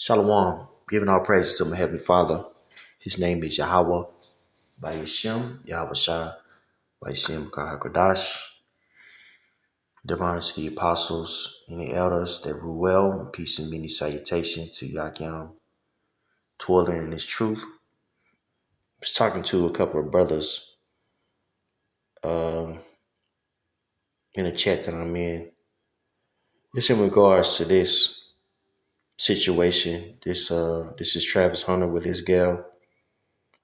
Shalom, giving all praises to my Heavenly Father. His name is Yahweh, by Yahweh Shah, by Yashim Kahakadash. Give honors to the apostles and the elders that rule well, and peace and many salutations to Yakyam, toiling in his truth. I was talking to a couple of brothers uh, in a chat that I'm in. Just in regards to this situation. This is Travis Hunter with his gal.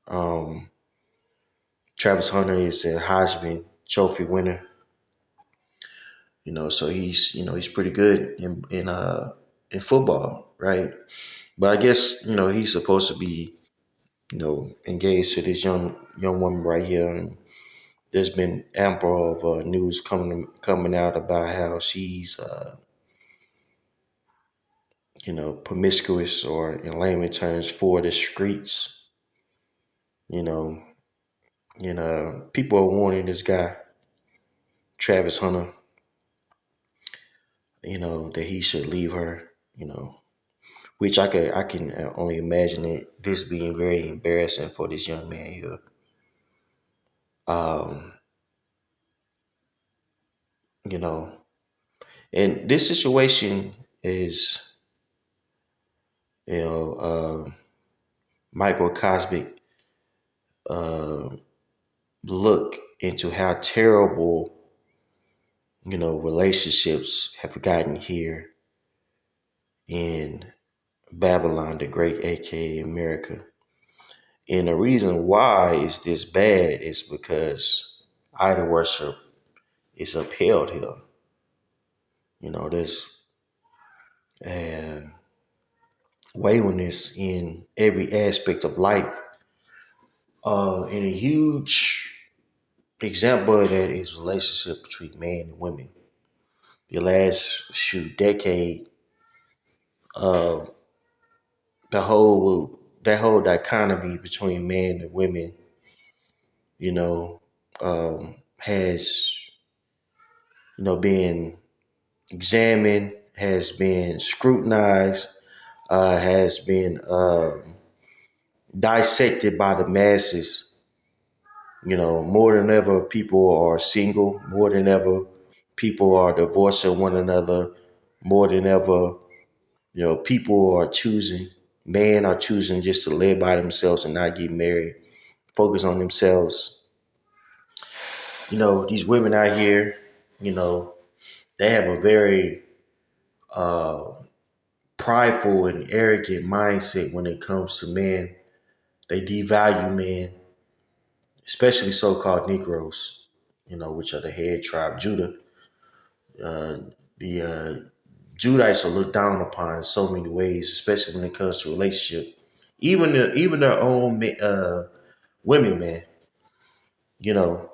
Um, Travis Hunter is a Heisman Trophy winner. So he's pretty good in football, right? But I guess he's supposed to be engaged to this young woman right here, and there's been ample of news coming out about how she's promiscuous, or in layman terms, for the streets. You know, and people are warning this guy Travis Hunter, that he should leave her. Which I can only imagine this being very embarrassing for this young man here. Um, you know, and this situation is, you know, microcosmic uh, look into how terrible, relationships have gotten here in Babylon the Great, aka America. And the reason why is this bad is because idol worship is upheld here. There's waywardness in every aspect of life. And a huge example of that is relationship between man and women. The last decade, uh, that whole dichotomy between man and women, has been examined, has been scrutinized, has been dissected by the masses. More than ever, people are single. More than ever, people are divorcing one another. More than ever, people are choosing, men are choosing just to live by themselves and not get married, focus on themselves. These women out here, they have a very uh, prideful and arrogant mindset when it comes to men. They devalue men, especially so-called Negroes, which are the head tribe, Judah. Uh, the Judites are looked down upon in so many ways, especially when it comes to relationship. Even their own women, man. You know,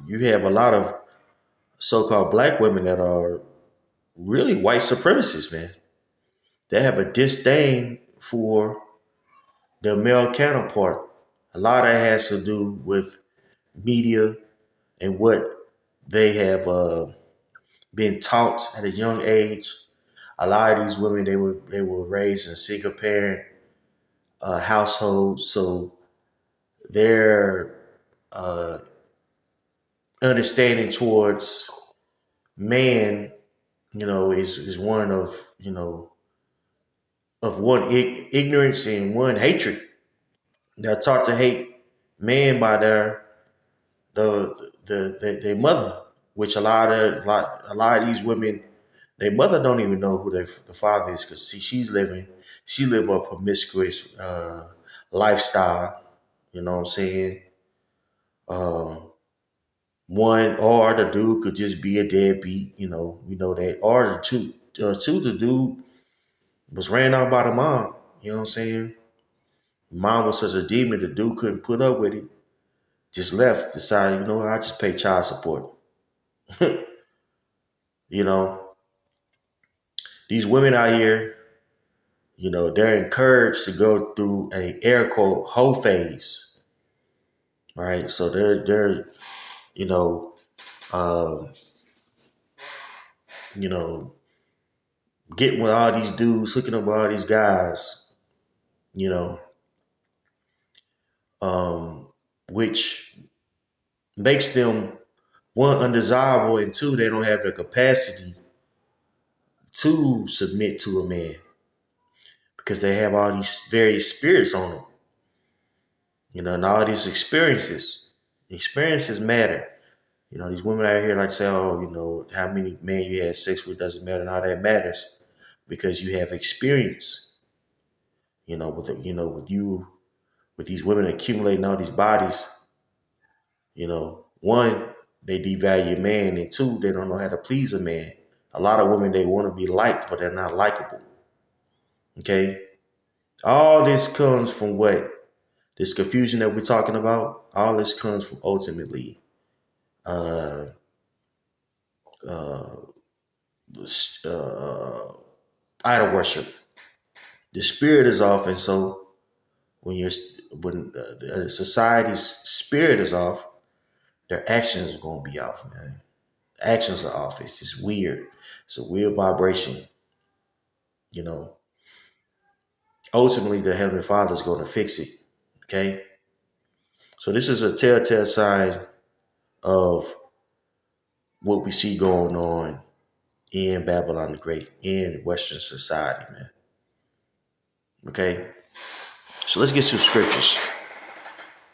you have a lot of so-called black women that are really white supremacists, man. They have a disdain for their male counterpart. A lot of that has to do with media and what they have been taught at a young age. A lot of these women, they were raised in single parent households, so their uh, understanding towards man, is one of one ignorance and one hatred. They're taught to hate man by their mother, which a lot of these women, their mother don't even know who the father is, because she live a promiscuous lifestyle. You know what I'm saying? Um, One, or the dude could just be a deadbeat. We know that. Or the dude was ran out by the mom. You know what I'm saying? Mom was such a demon, the dude couldn't put up with it. Just left, decided, I just pay child support. you know, these women out here, they're encouraged to go through a air quote whole phase, right? So they're you know, um, you know, getting with all these dudes, hooking up with all these guys, you know, which makes them, one, undesirable, and two, they don't have the capacity to submit to a man because they have all these various spirits on them, and all these experiences. Experiences matter. These women out here like say, oh, how many men you had sex with doesn't matter, and all that matters because you have experience. With these women accumulating all these bodies. One, they devalue a man, and two, they don't know how to please a man. A lot of women, they want to be liked, but they're not likable. Okay, all this comes from what? This confusion that we're talking about. All this comes from ultimately uh, uh, uh, idol worship. The spirit is off, and so when society's spirit is off, their actions are gonna be off, man. Actions are off. It's just weird. It's a weird vibration. You know. Ultimately, the Heavenly Father is going to fix it. Okay. So this is a telltale sign of what we see going on in Babylon the Great, in Western society, man. Okay. So let's get to scriptures.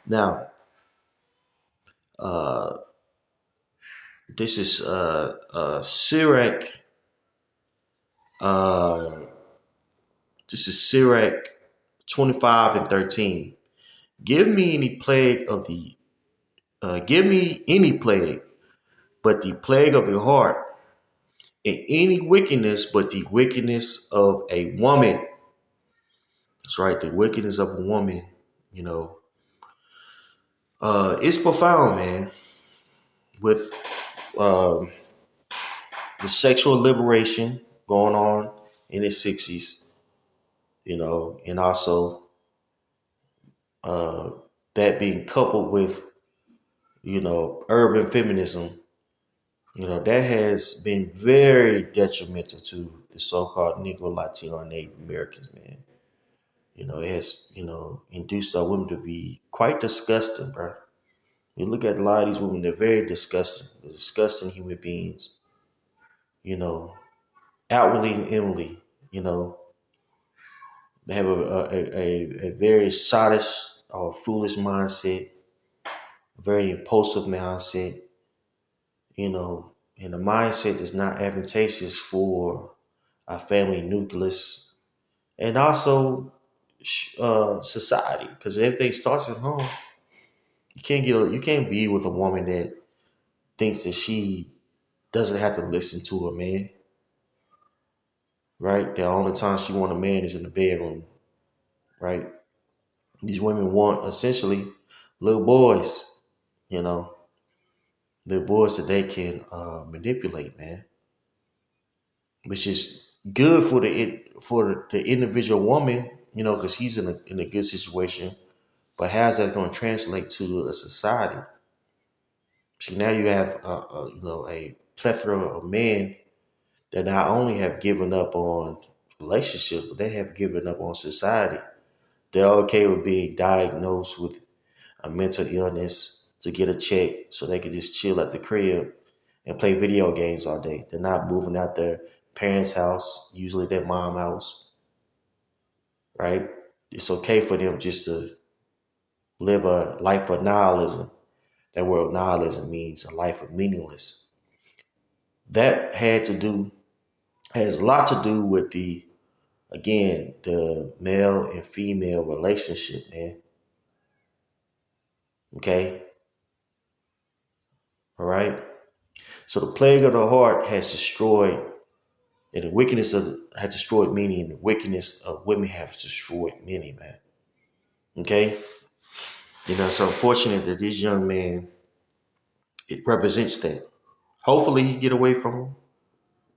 Now, uh, this is Sirach. Uh, this is Sirach 25 and 13. Give me any plague of the give me any plague, but the plague of the heart, and any wickedness, but the wickedness of a woman. That's right, the wickedness of a woman. You know, it's profound, man. With um, the sexual liberation going on in the 60s, and also uh, that being coupled with, urban feminism, that has been very detrimental to the so-called Negro, Latino, and Native Americans, man. It has, induced our women to be quite disgusting, bro. You look at a lot of these women, they're very disgusting. They're disgusting human beings, you know, outwardly and inwardly, you know. They have a very sottish or foolish mindset, a very impulsive mindset, and a mindset that's not advantageous for our family nucleus and also society, because everything starts at home. You can't be with a woman that thinks that she doesn't have to listen to a man, right? The only time she want a man is in the bedroom, right? These women want essentially little boys, you know, little boys that they can manipulate, man, which is good for the individual woman, because he's in a good situation. But how's that going to translate to a society? See, now you have a plethora of men that not only have given up on relationships, but they have given up on society. They're okay with being diagnosed with a mental illness to get a check so they can just chill at the crib and play video games all day. They're not moving out their parents' house, usually their mom's house, right? It's okay for them just to live a life of nihilism. That word nihilism means a life of meaningless. That has a lot to do with the male and female relationship, man. Okay. All right. So the plague of the heart has destroyed, and the wickedness has destroyed many, and the wickedness of women has destroyed many, man. Okay. It's unfortunate that this young man, it represents that. Hopefully he get away from him.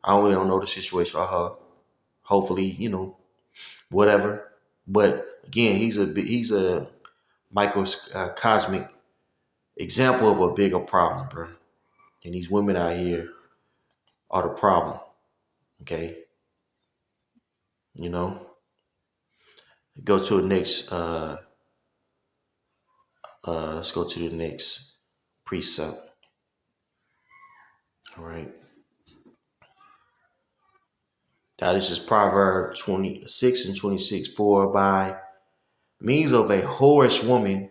I really don't know the situation of her. Hopefully, whatever. But again, he's a microcosmic example of a bigger problem, bro. And these women out here are the problem. Okay. You know, go to the next. Let's go to the next precept. All right. Now this is Proverb 26 and 26. For by means of a whorish woman,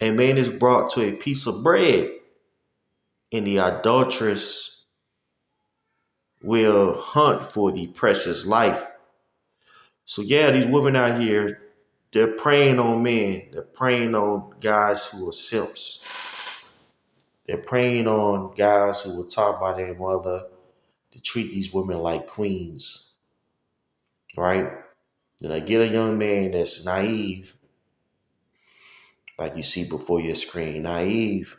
a man is brought to a piece of bread, and the adulteress will hunt for the precious life. So yeah, these women out here, they're preying on men. They're preying on guys who are simps. They're preying on guys who were taught by their mother to treat these women like queens, right? Then I get a young man that's naive, like you see before your screen, naive,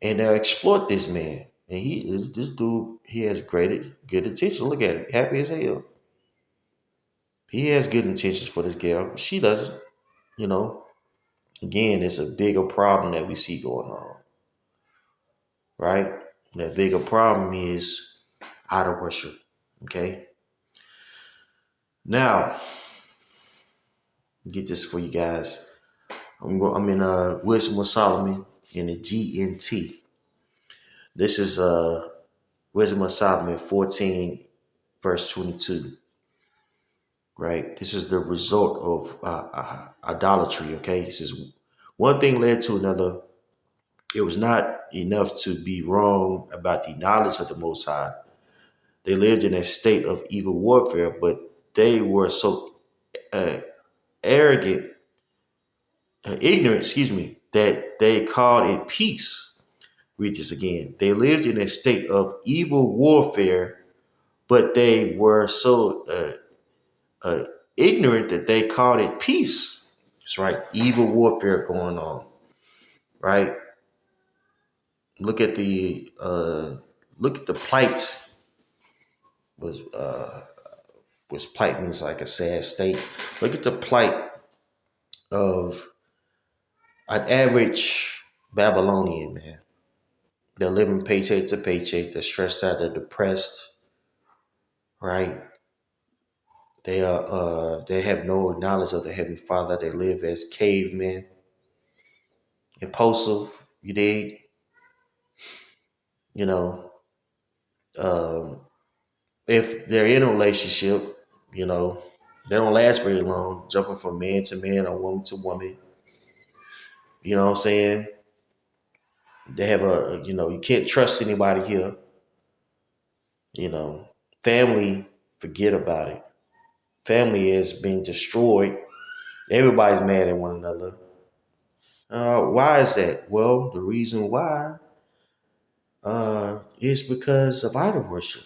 and they'll exploit this man. And he is this dude. He has good intentions. Look at him, happy as hell. He has good intentions for this girl. She doesn't. You know. Again, it's a bigger problem that we see going on, right? That bigger problem is idol worship. Okay. Now, get this for you guys. I'm in Wisdom of Solomon in the GNT. This is Wisdom of Solomon 14, verse 22. Right? This is the result of idolatry. Okay, this is one thing led to another. It was not enough to be wrong about the knowledge of the Most High. They lived in a state of evil warfare, but they were so uh, arrogant, ignorant, that they called it peace. Read this again. They lived in a state of evil warfare, but they were so uh, ignorant that they called it peace. That's right. Evil warfare going on. Right. Look at the plight. Was plight means like a sad state. Look at the plight of an average Babylonian man. They're living paycheck to paycheck. They're stressed out. They're depressed. Right. They have no knowledge of the Heavenly Father. They live as cavemen, impulsive. You dig? You know, um, if they're in a relationship, you know, they don't last very long. Jumping from man to man or woman to woman. You know what I'm saying? They have you can't trust anybody here. You know, family, forget about it. Family is being destroyed. Everybody's mad at one another. Why is that? Well, the reason why is because of idol worship.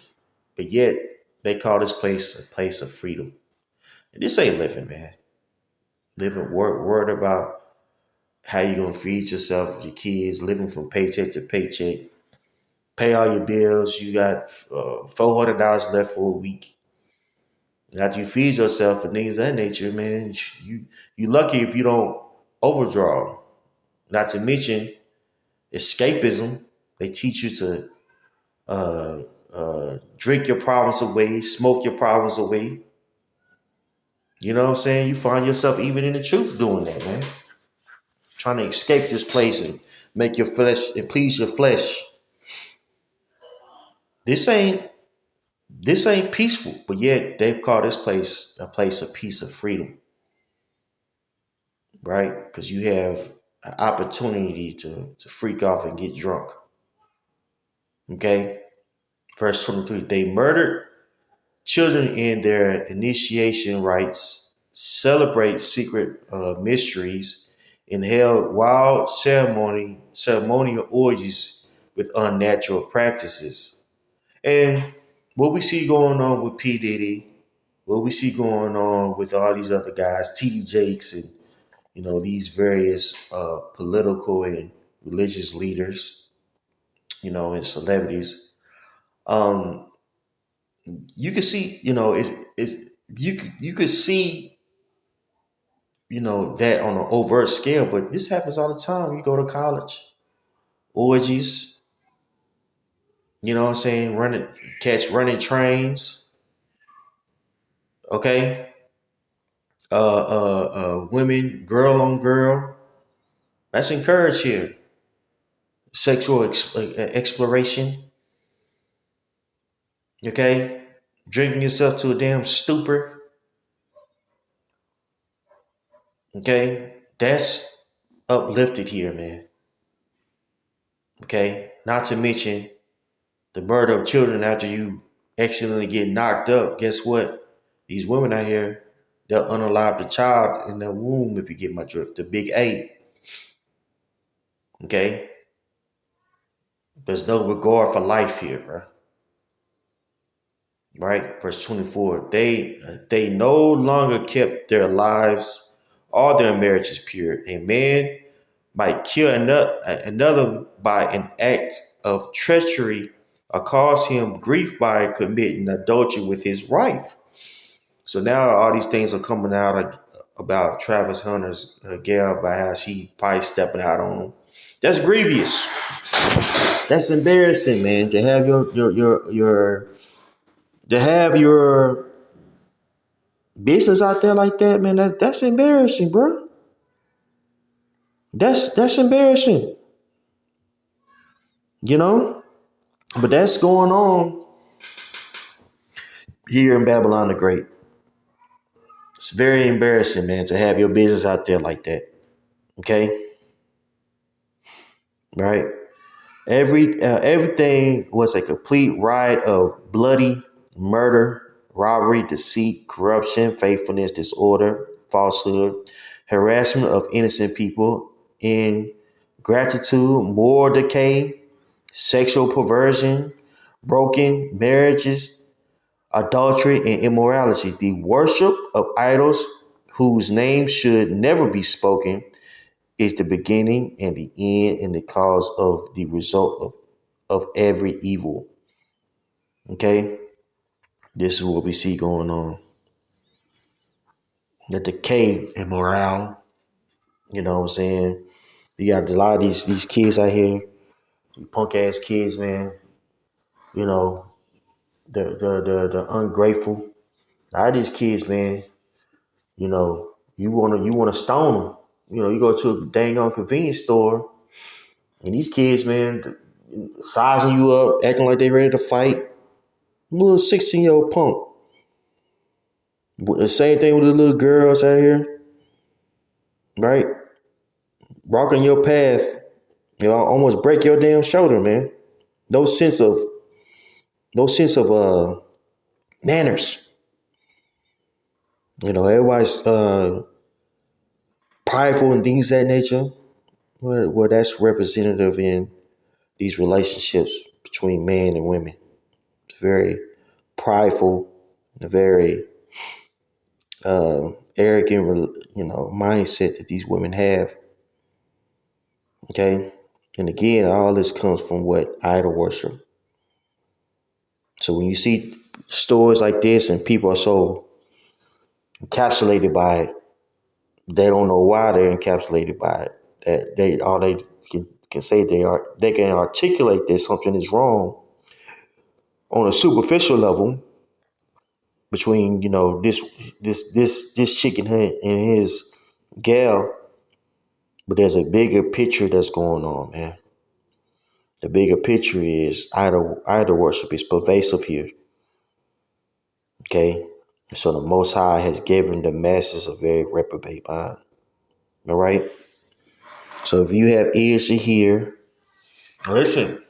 But yet they call this place a place of freedom. And this ain't living, man. Living worried about how you gonna feed yourself, your kids, living from paycheck to paycheck, pay all your bills. You got $400 left for a week. After you feed yourself and things of that nature, man, you lucky if you don't overdraw. Not to mention escapism. They teach you to uh, drink your problems away, smoke your problems away. You know what I'm saying? You find yourself even in the truth doing that, man. Trying to escape this place and make your flesh and please your flesh. This ain't this ain't peaceful, but yet they've called this place a place of peace of freedom, right? Because you have an opportunity to freak off and get drunk. Okay. Verse 23, they murdered children in their initiation rites, celebrate secret mysteries, and held wild ceremonial orgies with unnatural practices. And what we see going on with P. Diddy, what we see going on with all these other guys, T.D. Jakes, and these various political and religious leaders, and celebrities. Um, you can see, you could see, that on an overt scale, but this happens all the time. You go to college, orgies, you know what I'm saying, running trains, Okay. Women, girl on girl. That's encouraged here. Sexual exploration. Okay. Drinking yourself to a damn stupor. Okay. That's uplifted here, man. Okay. Not to mention the murder of children after you accidentally get knocked up. Guess what? These women out here, they'll unalive the child in the womb, if you get my drift. The big A. Okay. There's no regard for life here, bro. Right? Verse 24. They no longer kept their lives or their marriages pure. A man might kill another by an act of treachery or cause him grief by committing adultery with his wife. So now all these things are coming out about Travis Hunter's gal, by how she probably stepping out on him. That's grievous. That's embarrassing, man. To have your business out there like that, man. That's embarrassing, bro. That's embarrassing. You know, but that's going on here in Babylon the Great. It's very embarrassing, man, to have your business out there like that. Okay, right? Everything was a complete riot of bloody murder, robbery, deceit, corruption, faithfulness, disorder, falsehood, harassment of innocent people, ingratitude, moral decay, sexual perversion, broken marriages, adultery, and immorality. The worship of idols whose names should never be spoken is the beginning and the end and the cause of the result of every evil. Okay? This is what we see going on. The decay in morale. You know what I'm saying? You got a lot of these kids out here, these punk ass kids, man. You know, the ungrateful. A lot of these kids, man, you know, you wanna stone them. You know, you go to a dang on convenience store, and these kids, man, sizing you up, acting like they ready to fight. I'm a little 16-year-old punk. The same thing with the little girls out here, right? Walking your path, you know, almost break your damn shoulder, man. No sense of manners. You know, everybody's prideful and things of that nature. Well, that's representative in these relationships between men and women. It's very prideful, a very arrogant, mindset that these women have. Okay, and again, all this comes from what? Idol worship. So when you see stories like this and people are so encapsulated by it, they don't know why they're encapsulated by it. That they can say they can articulate that something is wrong on a superficial level between this chick and his gal, but there's a bigger picture that's going on, man. The bigger picture is idol worship is pervasive here. Okay, so the Most High has given the masses a very reprobate mind. All right. So if you have ears to hear, listen.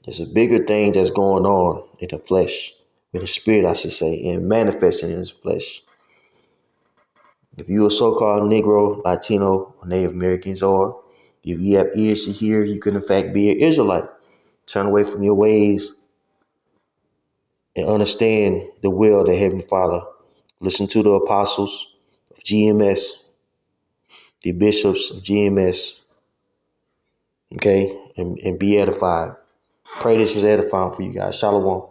There's a bigger thing that's going on in the flesh, in the spirit, I should say, and manifesting in his flesh. If you're a so-called Negro, Latino, or Native Americans, or if you have ears to hear, you can in fact be an Israelite. Turn away from your ways and understand the will of the Heavenly Father. Listen to the apostles of GMS, the bishops of GMS, okay, and be edified. Pray this is edifying for you guys. Shalom.